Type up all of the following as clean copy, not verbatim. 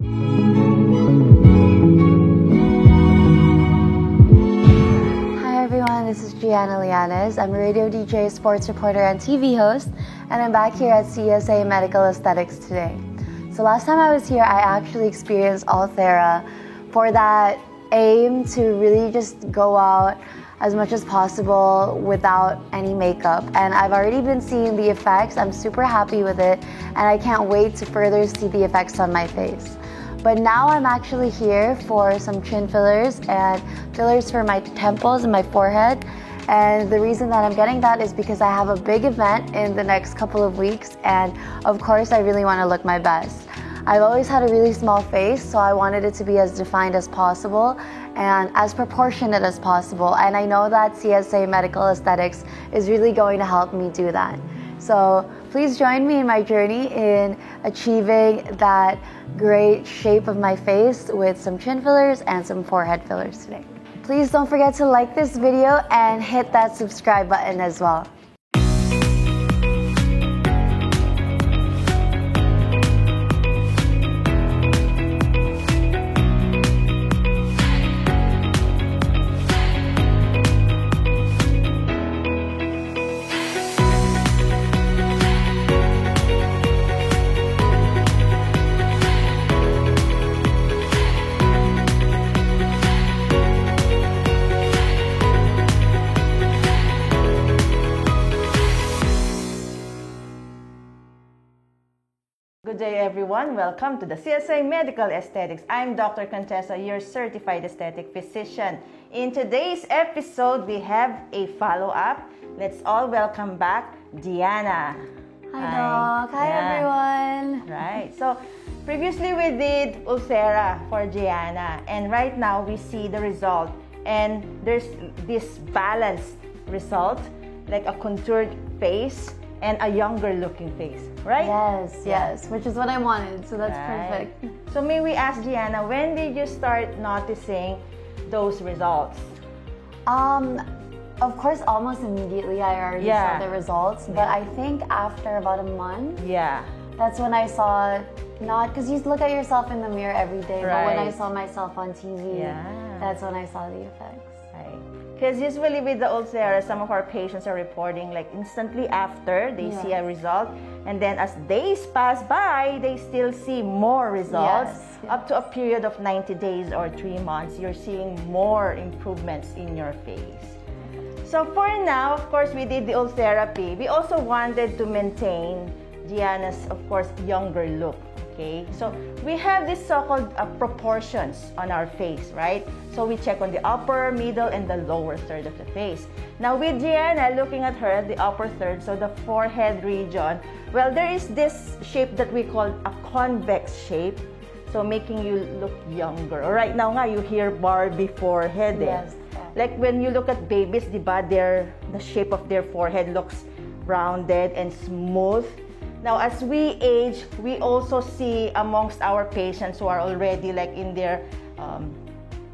Hi everyone, this is Gianna Lianes. I'm a radio DJ, sports reporter, and TV host, and I'm back here at CSA Medical Aesthetics today. So last time I was here, I actually experienced Ulthera for that aim to really just go out as much as possible without any makeup. And I've already been seeing the effects. I'm super happy with it, and I can't wait to further see the effects on my face. But now I'm actually here for some chin fillers and fillers for my temples and my forehead. And the reason that I'm getting that is because I have a big event in the next couple of weeks, and of course I really want to look my best. I've always had a really small face, so I wanted it to be as defined as possible and as proportionate as possible. And I know that CSA Medical Aesthetics is really going to help me do that. So please join me in my journey in achieving that great shape of my face with some chin fillers and some forehead fillers today. Please don't forget to like this video and hit that subscribe button as well. Good day everyone, welcome to the CSA Medical Aesthetics. I'm Dr. Contessa, your certified aesthetic physician. In today's episode, we have a follow-up. Let's all welcome back Gianna. Hi Doc, hi everyone. Right, so previously we did Ulthera for Gianna, and right now we see the result. And there's this balanced result, like a contoured face and a younger looking face, right? Yes, which is what I wanted, so that's perfect. So may we ask Gianna, when did you start noticing those results? Of course, almost immediately I already saw the results, but I think after about a month, that's when I saw, not because you look at yourself in the mirror every day, but when I saw myself on TV, that's when I saw the effects. Because usually with the Ulthera, some of our patients are reporting like instantly after they see a result, and then as days pass by, they still see more results. Up to a period of 90 days or 3 months, you're seeing more improvements in your face. So for now, of course, we did the Ultherapy. We also wanted to maintain Gianna's, of course, younger look. Okay, so we have this so-called proportions on our face, right? So we check on the upper, middle, and the lower third of the face. Now with Gianna, looking at her, the upper third, so the forehead region, well, there is this shape that we call a convex shape, so making you look younger. Right now nga, you hear Barbie forehead. Like when you look at babies, diba, the shape of their forehead looks rounded and smooth. Now, as we age, we also see amongst our patients who are already like in their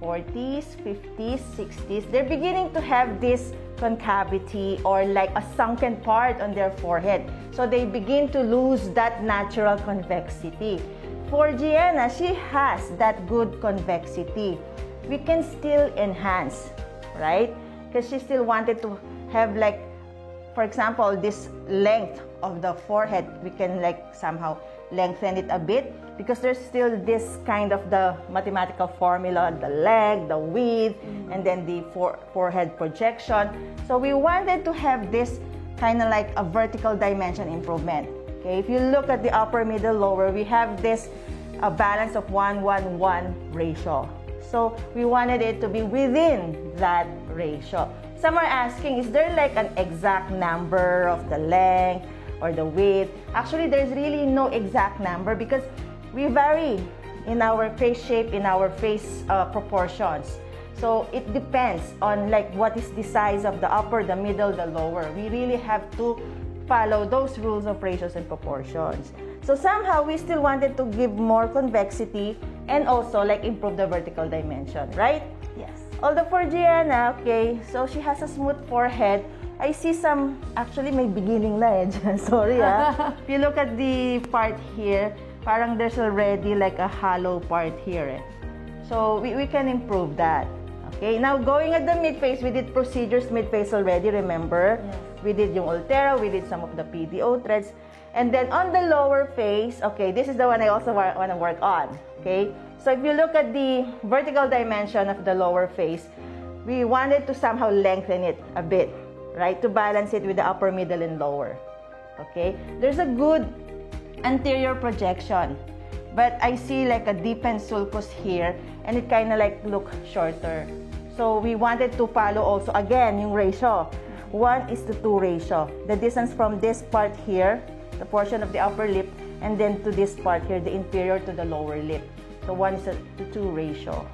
40s, 50s, 60s, they're beginning to have this concavity or like a sunken part on their forehead. So they begin to lose that natural convexity. For Gianna, she has that good convexity. We can still enhance, right? Because she still wanted to have like, for example, this length of the forehead, we can like somehow lengthen it a bit because there's still this kind of the mathematical formula, the leg, the width, and then the forehead projection. So we wanted to have this kind of like a vertical dimension improvement. Okay, if you look at the upper, middle, lower, we have this a balance of 1:1:1 ratio. So we wanted it to be within that ratio. Some are asking, is there like an exact number of the length or the width? Actually, there's really no exact number because we vary in our face shape, in our face proportions. So it depends on like what is the size of the upper, the middle, the lower. We really have to follow those rules of ratios and proportions. So somehow we still wanted to give more convexity and also like improve the vertical dimension, right? Yes. Although for Gianna, okay, so she has a smooth forehead. I see some, actually may beginning na eh. Sorry ah. If you look at the part here, parang there's already like a hollow part here. So we can improve that. Okay, now going at the mid-face, we did procedures mid-face already, remember? Yes. We did yung Ulthera, we did some of the PDO threads. And then on the lower face, okay, this is the one I also want to work on. Okay, so if you look at the vertical dimension of the lower face, we wanted to somehow lengthen it a bit, right? To balance it with the upper, middle, and lower. Okay, there's a good anterior projection, but I see like a deepened sulcus here, and it kind of like look shorter. So we wanted to follow also again yung ratio, 1:2 ratio. The distance from this part here, the portion of the upper lip, and then to this part here, the inferior to the lower lip. So 1:2 ratio.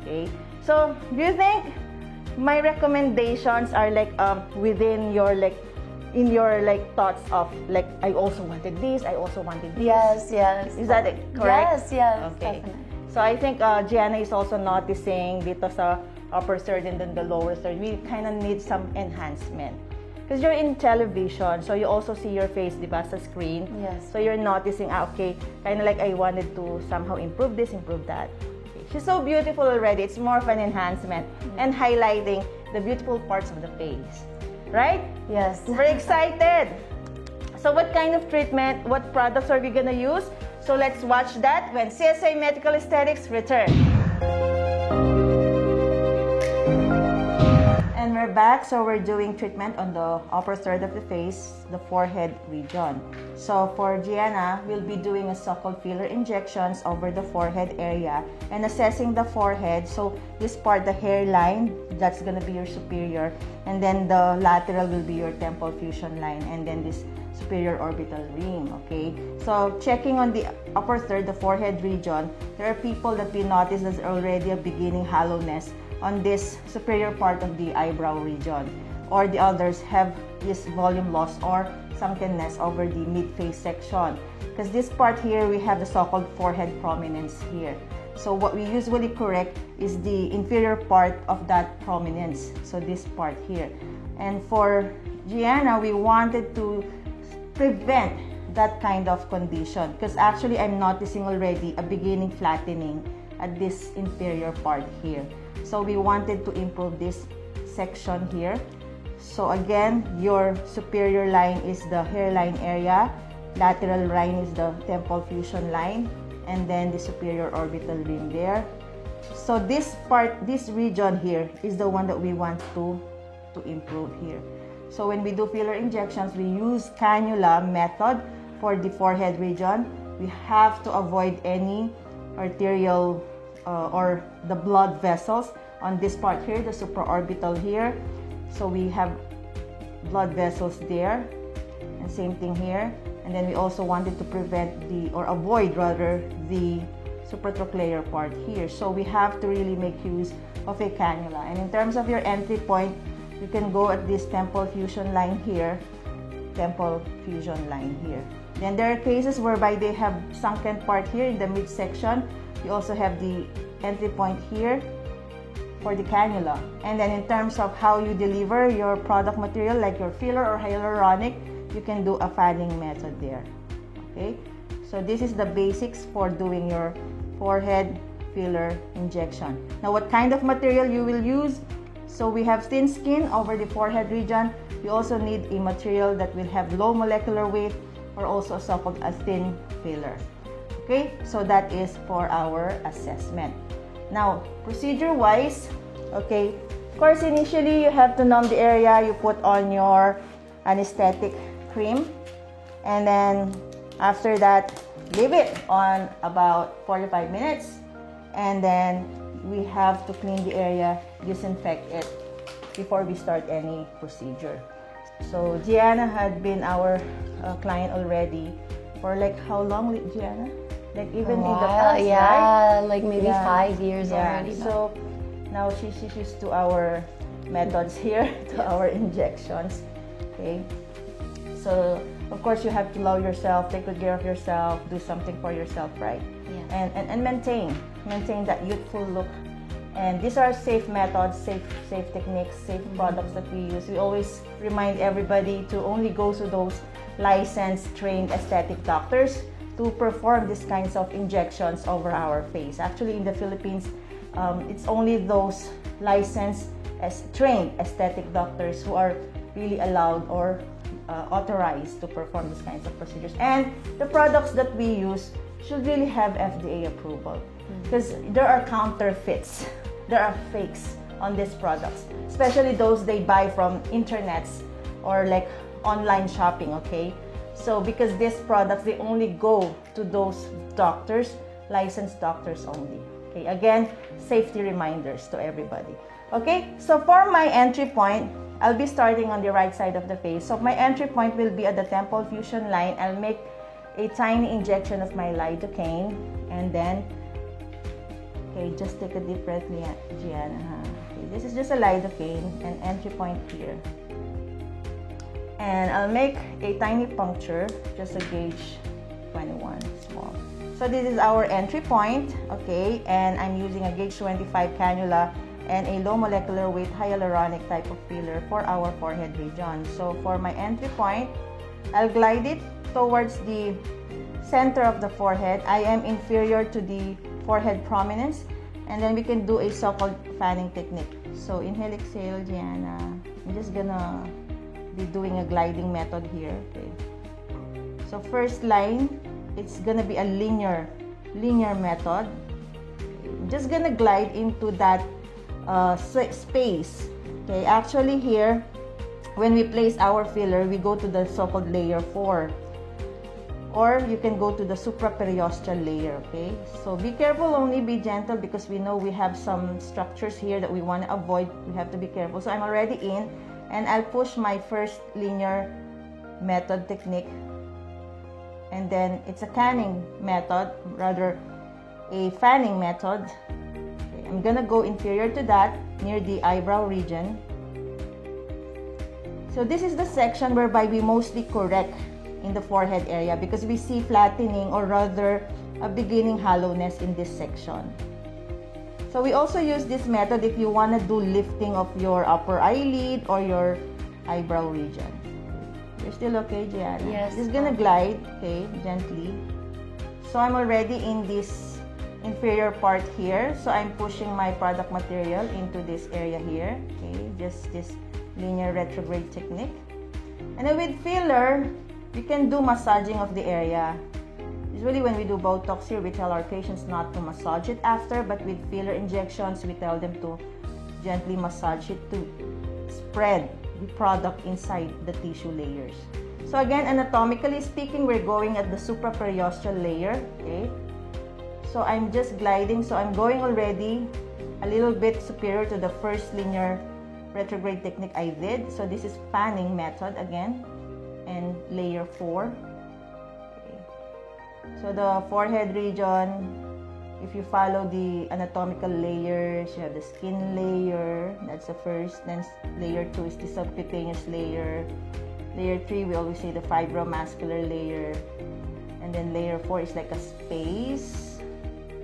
Okay. So do you think my recommendations are like within your like in your like thoughts of like I also wanted this, I also wanted this? Yes. Is that correct? Yes, Okay. definitely. So I think Gianna is also noticing dito sa upper third and then the lower third, we kind of need some enhancement. Because you're in television, so you also see your face, di ba, sa screen. Yes. So you're noticing, okay, kind of like I wanted to somehow improve this, improve that. Okay. She's so beautiful already. It's more of an enhancement and highlighting the beautiful parts of the face. Right? Yes. Very excited. So what kind of treatment, what products are we gonna use? So let's watch that when CSA Medical Aesthetics return. And we're back, so we're doing treatment on the upper third of the face, the forehead region. So for Gianna, we'll be doing a so-called filler injections over the forehead area and assessing the forehead. So this part, the hairline, that's gonna be your superior, and then the lateral will be your temple fusion line, and then this superior orbital rim, okay? So checking on the upper third, the forehead region, there are people that we notice there's already a beginning hollowness on this superior part of the eyebrow region, or the others have this volume loss or sunkenness over the mid-face section, because this part here we have the so-called forehead prominence here. So what we usually correct is the inferior part of that prominence, so this part here. And for Gianna, we wanted to prevent that kind of condition, because actually I'm noticing already a beginning flattening at this inferior part here. So we wanted to improve this section here. So again, your superior line is the hairline area, lateral line is the temple fusion line, and then the superior orbital rim there. So this part, this region here is the one that we want to improve here. So when we do filler injections, we use cannula method for the forehead region. We have to avoid any arterial or the blood vessels on this part here, the supraorbital here. So we have blood vessels there, and same thing here. And then we also wanted to prevent or avoid rather, the supratrochlear part here. So we have to really make use of a cannula. And in terms of your entry point, you can go at this temple fusion line here, temple fusion line here. Then there are cases whereby they have sunken part here in the midsection. You also have the entry point here for the cannula. And then in terms of how you deliver your product material, like your filler or hyaluronic, you can do a fanning method there. Okay, so this is the basics for doing your forehead filler injection. Now, what kind of material you will use? So we have thin skin over the forehead region. We also need a material that will have low molecular weight, or also so-called a thin filler. Okay, so that is for our assessment. Now, procedure-wise, okay, of course, initially you have to numb the area. You put on your anesthetic cream, and then after that, leave it on about 45 minutes, and then we have to clean the area, disinfect it before we start any procedure. So Gianna had been our client already for like how long, Gianna? Like even in the past, yeah, right? like maybe 5 years already. So now she's used to our methods here, to our injections. Okay. So of course you have to love yourself, take good care of yourself, do something for yourself, right? Yeah. And maintain that youthful look. And these are safe methods, safe techniques, safe products that we use. We always remind everybody to only go to those licensed, trained aesthetic doctors to perform these kinds of injections over our face. Actually, in the Philippines, it's only those licensed as trained aesthetic doctors who are really allowed or authorized to perform these kinds of procedures. And the products that we use should really have FDA approval, because there are counterfeits, there are fakes on these products, especially those they buy from internets or like online shopping, okay? So because these products, they only go to those doctors, licensed doctors only. Okay, again, safety reminders to everybody. Okay, so for my entry point, I'll be starting on the right side of the face. So my entry point will be at the temple fusion line. I'll make a tiny injection of my lidocaine, and then, okay, just take a deep breath, Gianna. Okay, this is just a lidocaine, an entry point here. And I'll make a tiny puncture, just a gauge 21, small. So this is our entry point, okay, and I'm using a gauge 25 cannula and a low molecular weight hyaluronic type of filler for our forehead region. So for my entry point, I'll glide it towards the center of the forehead. I am inferior to the forehead prominence, and then we can do a so-called fanning technique. So inhale, exhale, Gianna. I'm just gonna be doing a gliding method here. Okay. So first line, it's gonna be a linear method. I'm just gonna glide into that space. Okay, actually here, when we place our filler, we go to the so-called layer 4, or you can go to the supraperiosteal layer. Okay, so be careful, only be gentle, because we know we have some structures here that we want to avoid. We have to be careful. So I'm already in, and I'll push my first linear method technique, and then it's a canning method, rather a fanning method. Okay, I'm gonna go inferior to that, near the eyebrow region. So this is the section whereby we mostly correct in the forehead area, because we see flattening, or rather a beginning hollowness in this section. So we also use this method if you want to do lifting of your upper eyelid or your eyebrow region. You're still okay, Gianna? Yes. Just gonna glide, okay, gently. So I'm already in this inferior part here. So I'm pushing my product material into this area here. Okay, just this linear retrograde technique. And then with filler, we can do massaging of the area. Usually when we do Botox here, we tell our patients not to massage it after, but with filler injections, we tell them to gently massage it to spread the product inside the tissue layers. So again, anatomically speaking, we're going at the supraperiosteal layer, okay? So I'm just gliding, so I'm going already a little bit superior to the first linear retrograde technique I did. So this is fanning method again, and layer 4. Okay. So the forehead region, if you follow the anatomical layers, you have the skin layer, that's the first. Then layer 2 is the subcutaneous layer. Layer 3, we always say the fibromuscular layer. And then layer 4 is like a space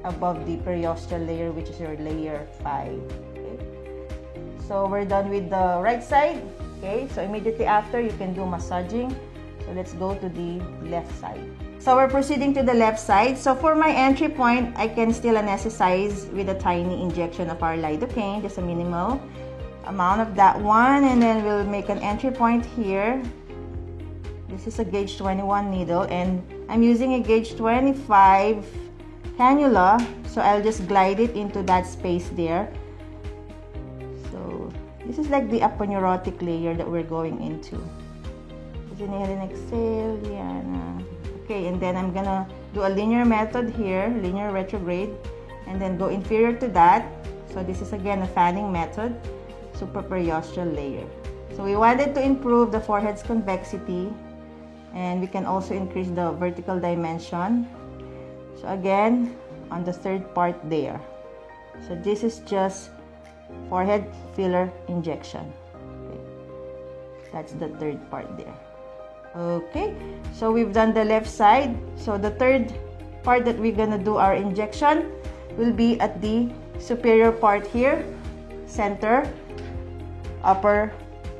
above the periosteal layer, which is your layer 5. Okay. So we're done with the right side. Okay, so immediately after, you can do massaging. So let's go to the left side. So we're proceeding to the left side. So for my entry point, I can still anesthetize with a tiny injection of our lidocaine, just a minimal amount of that one, and then we'll make an entry point here. This is a gauge 21 needle, and I'm using a gauge 25 cannula, so I'll just glide it into that space there. So this is like the aponeurotic layer that we're going into. Just inhale and exhale, Gianna. Okay, and then I'm gonna do a linear method here, linear retrograde, and then go inferior to that. So this is again a fanning method, supraperiosteal layer. So we wanted to improve the forehead's convexity, and we can also increase the vertical dimension. So again, on the third part there. So this is just forehead filler injection. Okay. That's the third part there. Okay, so we've done the left side. So the third part that we're gonna do our injection will be at the superior part here, center, upper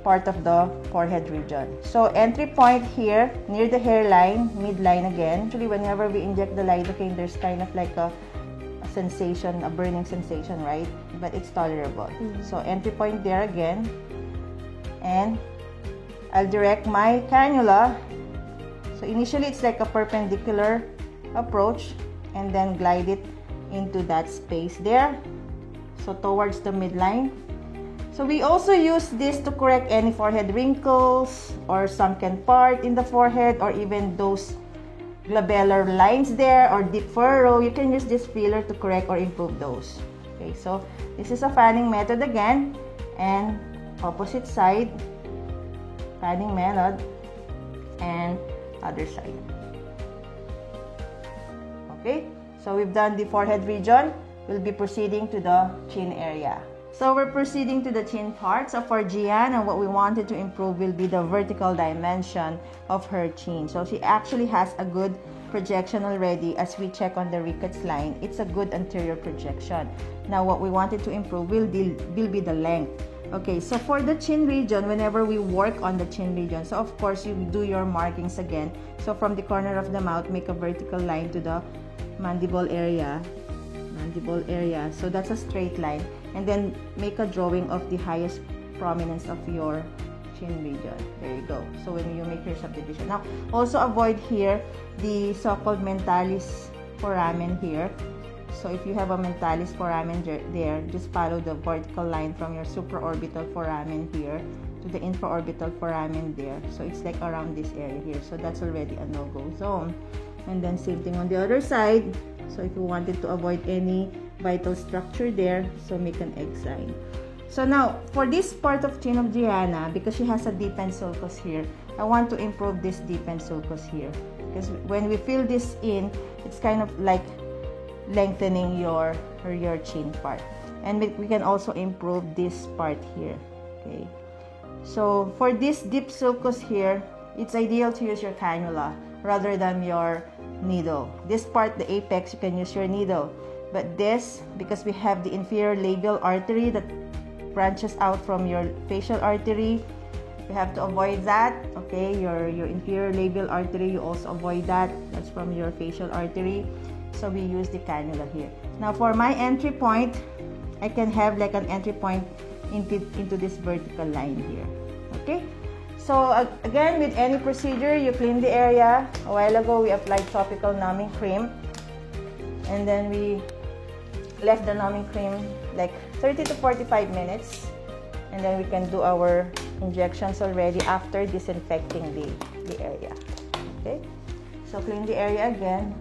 part of the forehead region. So entry point here near the hairline, midline again. Actually, whenever we inject the lidocaine, there's kind of like a sensation, a burning sensation, right? But it's tolerable. So entry point there again, and I'll direct my cannula. So initially it's like a perpendicular approach, and then glide it into that space there, so towards the midline. So we also use this to correct any forehead wrinkles or sunken part in the forehead, or even those glabellar lines there or deep furrow. You can use this filler to correct or improve those. Okay, so this is a fanning method again, and opposite side, fanning method, and other side. Okay, so we've done the forehead region. We'll be proceeding to the chin area. So we're proceeding to the chin part. So for Gianna, what we wanted to improve will be the vertical dimension of her chin. So she actually has a good projection already. As we check on the rickets line, it's a good anterior projection. Now what we wanted to improve will be the length. Okay, so for the chin region, whenever we work on the chin region, so of course you do your markings again. So from the corner of the mouth, make a vertical line to the mandible area. So that's a straight line, and then make a drawing of the highest prominence of your chin region. There you go. So when you make your subdivision, now also avoid here the so-called mentalis foramen here. So if you have a mentalis foramen there, just follow the vertical line from your supraorbital foramen here to the infraorbital foramen there. So it's like around this area here. So that's already a no-go zone. And then same thing on the other side. So if you wanted to avoid any vital structure there, so make an egg sign. So now, for this part of chin of Gianna, because she has a deepened sulcus here, I want to improve this deepened sulcus here. Because when we fill this in, it's kind of like lengthening your chin part. And we can also improve this part here. Okay. So for this deep sulcus here, it's ideal to use your cannula rather than your needle. This part, the apex, you can use your needle. But this, because we have the inferior labial artery that branches out from your facial artery, you have to avoid that. Okay, your inferior labial artery, you also avoid that. That's from your facial artery. So we use the cannula here. Now for my entry point, I can have like an entry point into this vertical line here. Okay. So again, with any procedure, you clean the area. A while ago, we applied topical numbing cream, and then we left the numbing cream like 30 to 45 minutes, and then we can do our injections already after disinfecting the area. Okay, so clean the area again.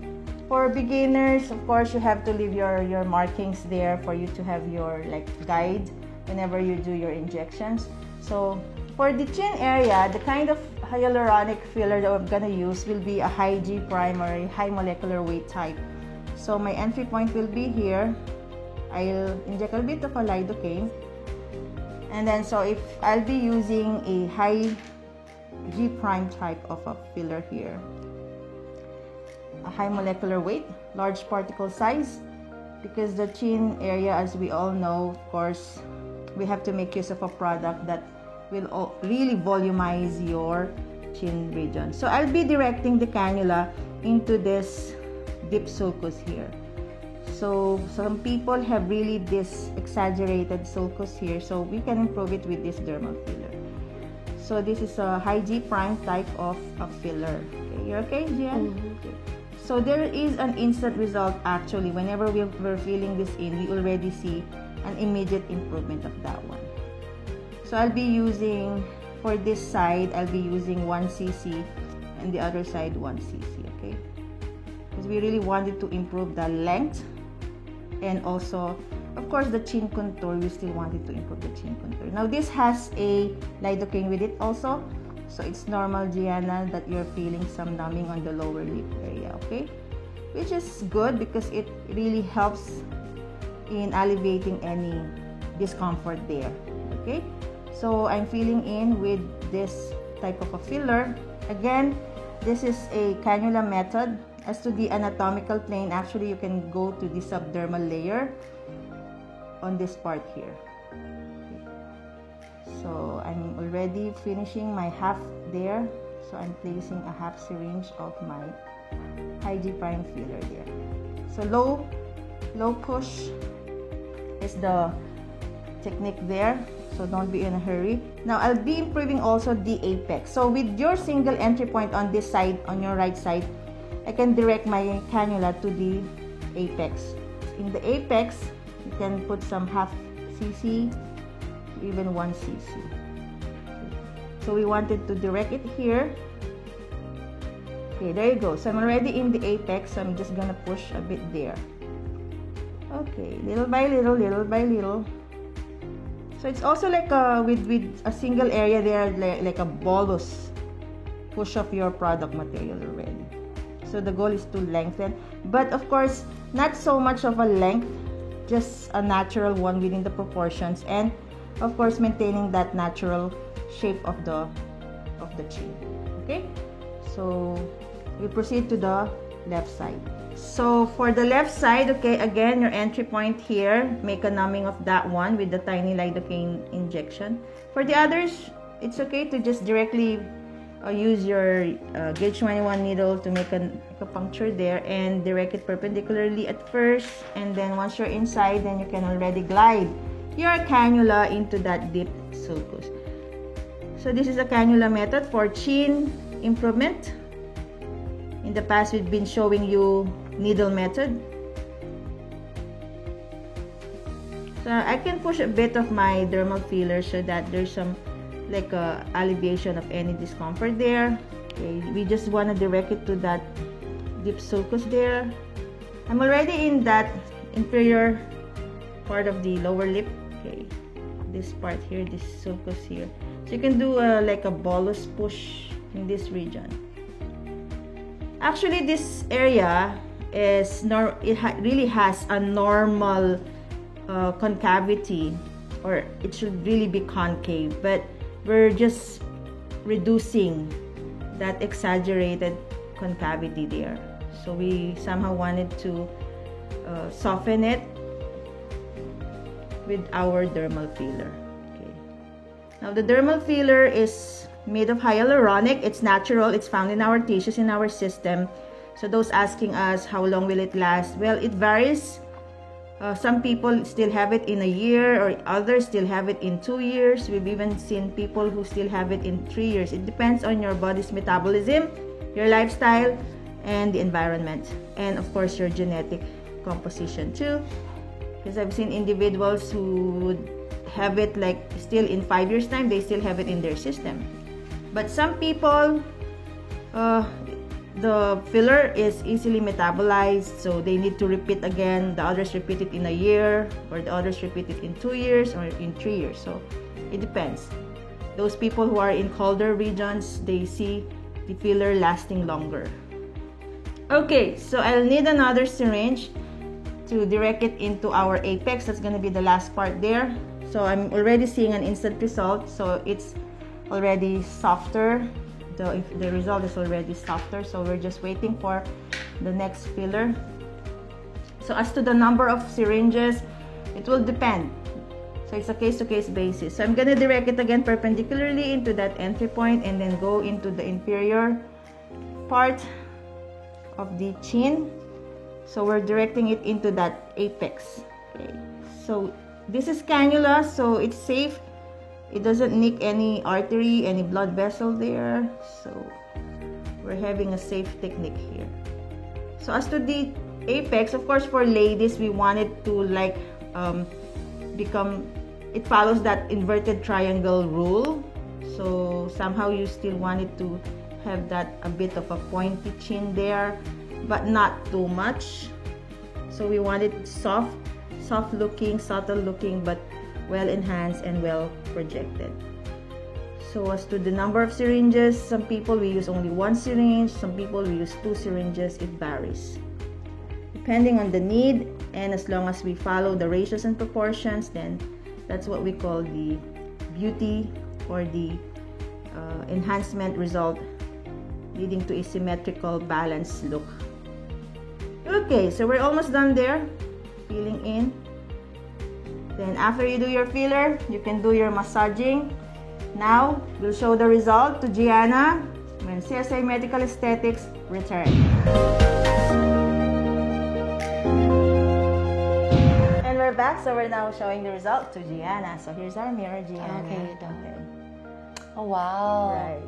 For beginners, of course, you have to leave your markings there for you to have your like guide whenever you do your injections. So for the chin area, the kind of hyaluronic filler that I'm gonna use will be a high G primary, high molecular weight type. So my entry point will be here. I'll inject a bit of a lidocaine, and then so if I'll be using a high G prime type of a filler here, a high molecular weight, large particle size, because the chin area, as we all know, of course, we have to make use of a product that will really volumize your chin region. So I'll be directing the cannula into this deep sulcus here. So some people have really this exaggerated sulcus here, so we can improve it with this dermal filler. So this is a high G prime type of filler. Okay, you're okay, Gian? Okay. So there is an instant result actually. Whenever we're filling this in, we already see an immediate improvement of that one. So I'll be using, for this side, I'll be using 1 cc and the other side 1 cc, okay? Because we really wanted to improve the length, and also, of course, the chin contour, we still wanted to improve the chin contour. Now this has a lidocaine with it also, so it's normal, Gianna, that you're feeling some numbing on the lower lip area, okay? Which is good because it really helps in alleviating any discomfort there, okay? So I'm filling in with this type of a filler. Again, this is a cannula method. As to the anatomical plane, actually you can go to the subdermal layer on this part here. Okay. So I'm already finishing my half there. So I'm placing a half syringe of my IG Prime filler there. So low push is the technique there. So don't be in a hurry. Now I'll be improving also the apex. So with your single entry point on this side, on your right side, I can direct my cannula to the apex. In the apex, you can put some half cc, even 1 cc. So we wanted to direct it here. Okay, there you go. So I'm already in the apex, so I'm just gonna push a bit there. Okay, little by little, little by little. So it's also like with a single area there, like a bolus push of your product material already. So the goal is to lengthen, but of course not so much of a length, just a natural one within the proportions, and of course maintaining that natural shape of the chin. Okay, so we proceed to the left side. So for the left side, okay, again your entry point here, make a numbing of that one with the tiny lidocaine injection. For the others, it's okay to just directly use your gauge 21 needle to make a puncture there and direct it perpendicularly at first, and then once you're inside, then you can already glide your cannula into that deep sulcus. So this is a cannula method for chin improvement. In the past, we've been showing you needle method. So I can push a bit of my dermal filler so that there's some like alleviation of any discomfort there. Okay, we just want to direct it to that deep sulcus there. I'm already in that inferior part of the lower lip. Okay, this part here, this sulcus here. So you can do like a bolus push in this region. Actually, this area is really has a normal concavity, or it should really be concave, but we're just reducing that exaggerated concavity there. So we somehow wanted to soften it with our dermal filler. Okay. Now the dermal filler is made of hyaluronic. It's natural. It's found in our tissues, in our system. So those asking us how long will it last? Well, it varies. Some people still have it in a year, or others still have it in 2 years. We've even seen people who still have it in 3 years. It depends on your body's metabolism, your lifestyle, and the environment, and of course your genetic composition too. Because I've seen individuals who would have it like still in 5 years time, they still have it in their system. But some people, the filler is easily metabolized, so they need to repeat again. The others repeat it in a year, or the others repeat it in 2 years, or in 3 years. So it depends. Those people who are in colder regions, they see the filler lasting longer. Okay, so I'll need another syringe to direct it into our apex. That's going to be the last part there. So I'm already seeing an instant result. So it's already softer. The result is already softer. So we're just waiting for the next filler. So as to the number of syringes, it will depend. So it's a case-to-case basis. So I'm going to direct it again perpendicularly into that entry point, and then go into the inferior part of the chin. So we're directing it into that apex. Okay. So this is cannula, so it's safe. It doesn't nick any artery, any blood vessel there. So we're having a safe technique here. So as to the apex, of course, for ladies, we want it to like it follows that inverted triangle rule. So somehow you still want it to have that a bit of a pointy chin there, but not too much. So we want it soft looking, subtle looking, but well enhanced and well projected. So as to the number of syringes, some people we use only 1 syringe, some people we use 2 syringes. It varies depending on the need, and as long as we follow the ratios and proportions, then that's what we call the beauty or the enhancement result, leading to a symmetrical, balanced look. Okay, so we're almost done there. Filling in. Then after you do your filler, you can do your massaging. Now, we'll show the result to Gianna when CSA Medical Aesthetics return. And we're back, so we're now showing the result to Gianna. So here's our mirror, Gianna. Okay, oh wow. Right.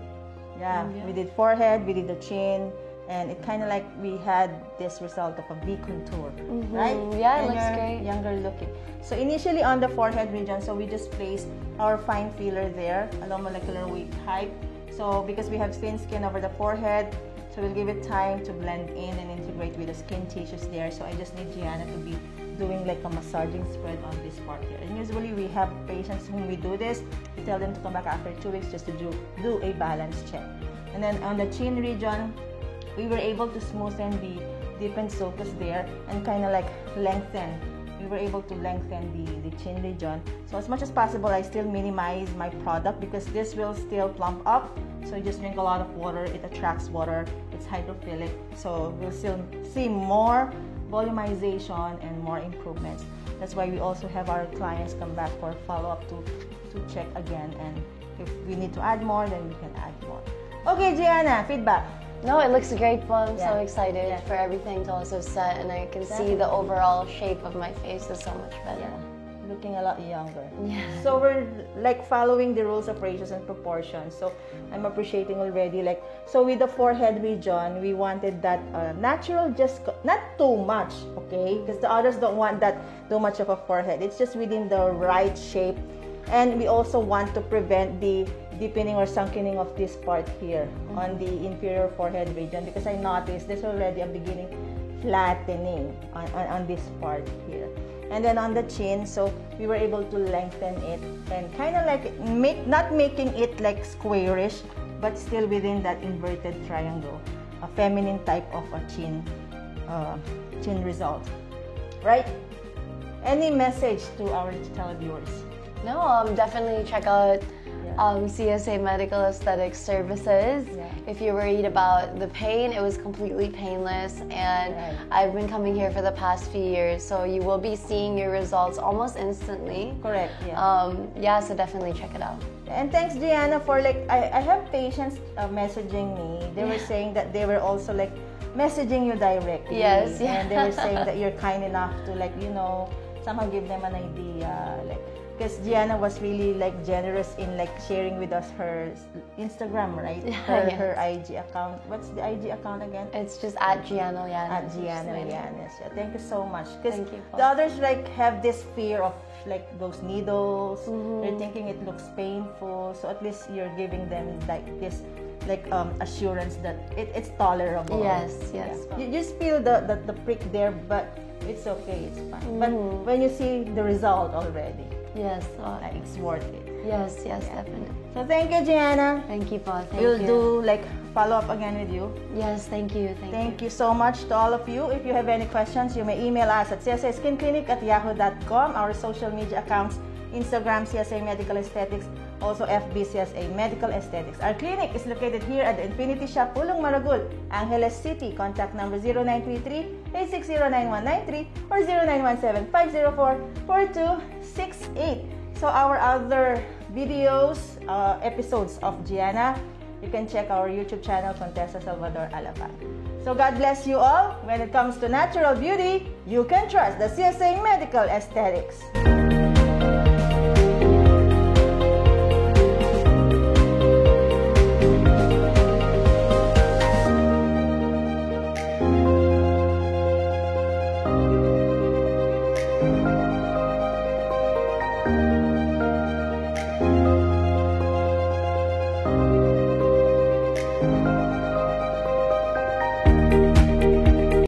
Yeah, we did forehead, we did the chin, and it kind of like we had this result of a V contour, right? Yeah, it and looks great. Younger looking. So initially on the forehead region, so we just placed our fine filler there, a low molecular weight height. So because we have thin skin over the forehead, so we'll give it time to blend in and integrate with the skin tissues there. So I just need Gianna to be doing like a massaging spread on this part here. And usually we have patients whom we do this, we tell them to come back after 2 weeks just to do a balance check. And then on the chin region, we were able to smoothen the dip and sulcus there and kind of like lengthen. We were able to lengthen the chin region. So as much as possible, I still minimize my product because this will still plump up. So you just drink a lot of water, it attracts water, it's hydrophilic. So we'll still see more volumization and more improvements. That's why we also have our clients come back for follow-up to check again. And if we need to add more, then we can add more. Okay, Gianna, feedback. No, it looks great. Well, I'm so excited for everything to also set, and I can see the overall shape of my face is so much better. Yeah, looking a lot younger. Yeah. So we're like following the rules of ratios and proportions. So I'm appreciating already. Like, so with the forehead region, we wanted that natural, just not too much, okay? Because the others don't want that too much of a forehead. It's just within the right shape. And we also want to prevent the deepening or sunkening of this part here on the inferior forehead region, because I noticed there's already a beginning flattening on this part here. And then on the chin, so we were able to lengthen it and kind of like not making it like squarish, but still within that inverted triangle, a feminine type of a chin result, right? Any message to our televiewers? No, definitely check out CSA Medical Aesthetics Services. If you're worried about the pain, it was completely painless, and I've been coming here for the past few years, so you will be seeing your results almost instantly. Correct. So definitely check it out. And thanks, Gianna, for like I have patients messaging me. They were saying that they were also like messaging you directly. Yes. And they were saying that you're kind enough to like somehow give them an idea, like. Because Gianna was really like generous in like sharing with us her Instagram, right? Her IG account. What's the IG account again? It's just at Gianna Llanes. At Gianna Llanes. Yeah, thank you so much. Because the others like have this fear of like those needles. They're thinking it looks painful. So at least you're giving them like this assurance that it's tolerable. Yes. You just feel the prick there, but it's okay, it's fine. But when you see the result already, it's worth it. Yes, definitely. So thank you, Gianna. Thank you, Paul. We'll do like follow up again with you. Yes, thank you. Thank you so much to all of you. If you have any questions, you may email us at csaskinclinic@yahoo.com. Our social media accounts, Instagram CSA Medical Aesthetics, also FB CSA Medical Aesthetics. Our clinic is located here at the Infinity Shop, Pulong Maragul, Angeles City. Contact number 0933-860-9193 or 0917-504-4268. So our other videos, episodes of Gianna, you can check our YouTube channel, Contessa Salvador Alapan. So God bless you all. When it comes to natural beauty, you can trust the CSA Medical Aesthetics.